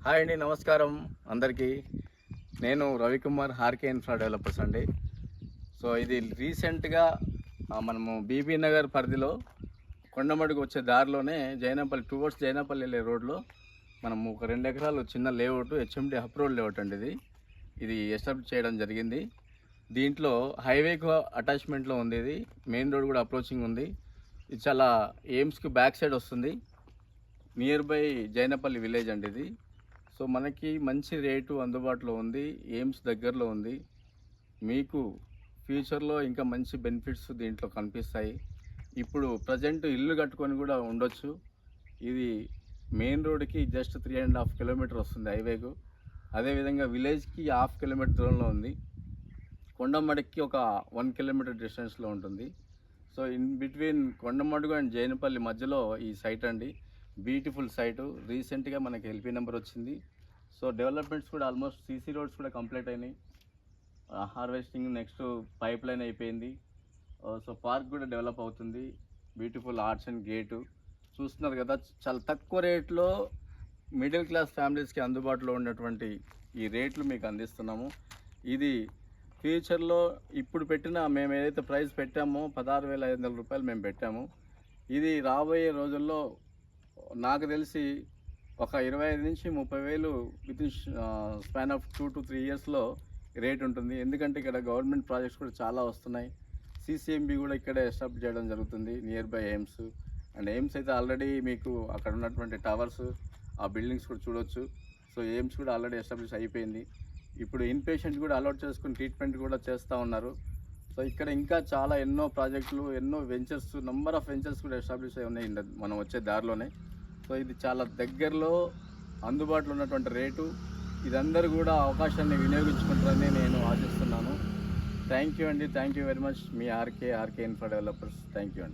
Hi అండి, నమస్కారం అందరికీ. నేను రవికుమార్, ఆర్కే ఇన్ఫ్రా డెవలపర్స్ అండి. సో ఇది రీసెంట్గా మనము బీబీ నగర్ పరిధిలో కొండమడుగు వచ్చే దారిలోనే జైనాపల్లి టువర్డ్స్ జైనాపల్లి వెళ్ళే రోడ్లో మనము ఒక 2 ఎకరాలు చిన్న లేఅవుట్ హెచ్ఎండి అప్రూవల్ లేఅవుట్ అండి. ఇది ఎస్టాబ్లిష్ చేయడం జరిగింది. దీంట్లో హైవేకు అటాచ్మెంట్లో ఉంది. ఇది మెయిన్ రోడ్ కూడా అప్రోచింగ్ ఉంది. ఇది చాలా ఎయిమ్స్కి బ్యాక్ సైడ్ వస్తుంది. నియర్ బై జైనపల్లి విలేజ్ అండి ఇది. సో మనకి మంచి రేటు అందుబాటులో ఉంది, ఎయిమ్స్ దగ్గరలో ఉంది. మీకు ఫ్యూచర్లో ఇంకా మంచి బెనిఫిట్స్ దీంట్లో కనిపిస్తాయి. ఇప్పుడు ప్రజెంట్ ఇల్లు కట్టుకొని కూడా ఉండొచ్చు. ఇది మెయిన్ రోడ్కి జస్ట్ 3.5 కిలోమీటర్ వస్తుంది హైవేకు. అదేవిధంగా విలేజ్కి 1/2 కిలోమీటర్ దూరంలో ఉంది. కొండమడికి ఒక 1 కిలోమీటర్ డిస్టెన్స్లో ఉంటుంది. So in between Kondamadugu and Jainapalli మధ్యలో ఈ సైట్ అండి. Beautiful site. రీసెంట్గా మనకి ఎల్పీ నెంబర్ వచ్చింది. సో డెవలప్మెంట్స్ కూడా ఆల్మోస్ట్ సీసీ రోడ్స్ కూడా కంప్లీట్ అయినాయి. హార్వెస్టింగ్ నెక్స్ట్ పైప్ లైన్ అయిపోయింది. సో పార్క్ కూడా డెవలప్ అవుతుంది. బ్యూటిఫుల్ ఆర్ట్స్ అండ్ గేటు చూస్తున్నారు కదా. చాలా తక్కువ రేట్లో మిడిల్ క్లాస్ ఫ్యామిలీస్కి అందుబాటులో ఉన్నటువంటి ఈ రేట్లు మీకు అందిస్తున్నాము. ఇది ఫ్యూచర్లో ఇప్పుడు మేము ఏదైతే ప్రైస్ పెట్టామో 16,500 రూపాయలు మేము పెట్టాము. ఇది రాబోయే రోజుల్లో నాకు తెలిసి ఒక 25 నుంచి 30,000 వితిన్ స్పాన్ ఆఫ్ 2 to 3 ఇయర్స్లో రేట్ ఉంటుంది. ఎందుకంటే ఇక్కడ గవర్నమెంట్ ప్రాజెక్ట్స్ కూడా చాలా వస్తున్నాయి. సిసిఎంబి కూడా ఇక్కడే ఎస్టాబ్లిష్ చేయడం జరుగుతుంది near by AIIMS. And AIIMS అయితే ఆల్రెడీ మీకు అక్కడ ఉన్నటువంటి టవర్స్, ఆ బిల్డింగ్స్ కూడా చూడొచ్చు. సో ఎయిమ్స్ కూడా ఆల్రెడీ ఎస్టాబ్లిష్ అయిపోయింది. ఇప్పుడు ఇన్ పేషెంట్ కూడా అలౌట్ చేసుకుని ట్రీట్మెంట్ కూడా చేస్తూ ఉన్నారు. సో ఇక్కడ ఇంకా చాలా ఎన్నో ప్రాజెక్టులు, ఎన్నో వెంచర్స్, నెంబర్ ఆఫ్ వెంచర్స్ కూడా ఎస్టాబ్లిష్ అయి ఉన్నాయి మనం వచ్చే దారిలోనే. సో ఇది చాలా దగ్గరలో అందుబాటులో ఉన్నటువంటి రేటు. ఇదందరూ కూడా అవకాశాన్ని వినియోగించుకుంటారని నేను ఆశిస్తున్నాను. థ్యాంక్ యూ అండి. Thank you very much. మీ RK infra developers. Thank you అండి.